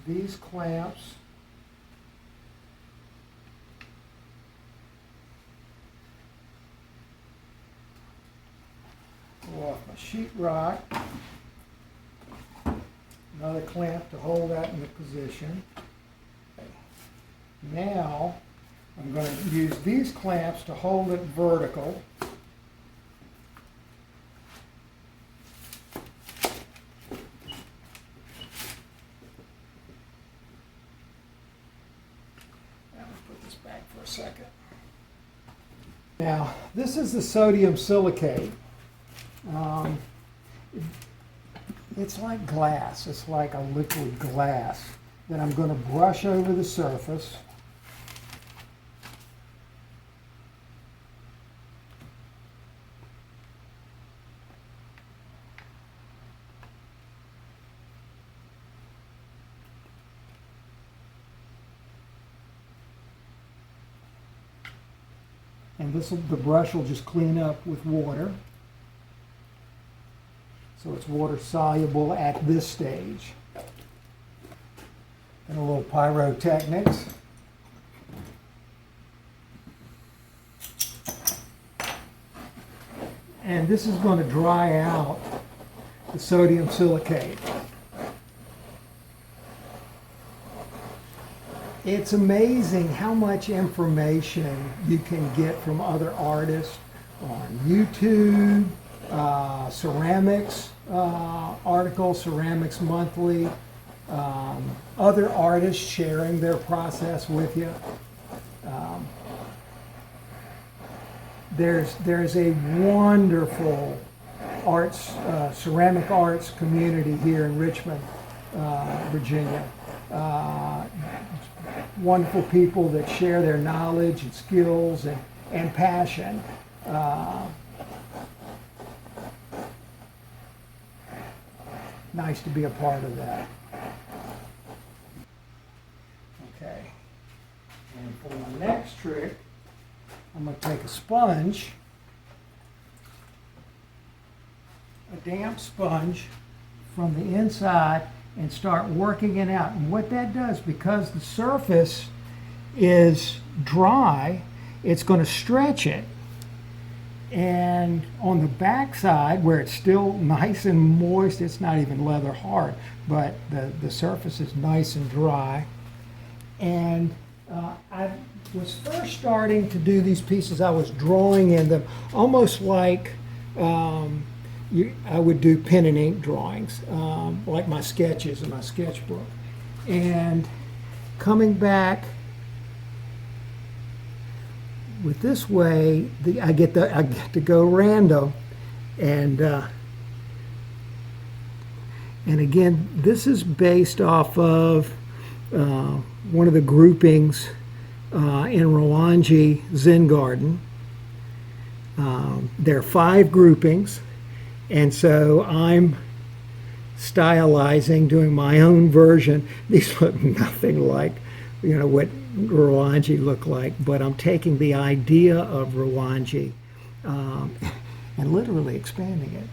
these clamps go off my sheetrock. Another clamp to hold that in the position. Okay. Now I'm going to use these clamps to hold it vertical. Second. Now, this is the sodium silicate. It's like glass. It's like a liquid glass that I'm going to brush over the surface. And the brush will just clean up with water. So it's water soluble at this stage. And a little pyrotechnics. And this is going to dry out the sodium silicate. It's amazing how much information you can get from other artists on YouTube, ceramics articles, Ceramics Monthly, other artists sharing their process with you. There's a wonderful arts, ceramic arts community here in Richmond, Virginia. Wonderful people that share their knowledge and skills and passion. Nice to be a part of that. Okay. And for my next trick, I'm going to take a sponge, a damp sponge from the inside, and start working it out. And what that does, because the surface is dry, it's going to stretch it. And on the back side, where it's still nice and moist, it's not even leather hard, but the surface is nice and dry. And I was first starting to do these pieces, I was drawing in them almost like I would do pen and ink drawings, like my sketches in my sketchbook. And coming back with this way, I get to go random, and again, this is based off of one of the groupings in Rwanji Zen Garden. There are 5 groupings. And so I'm stylizing, doing my own version. These look nothing like, what Rwanji look like, but I'm taking the idea of Rwanji and literally expanding it.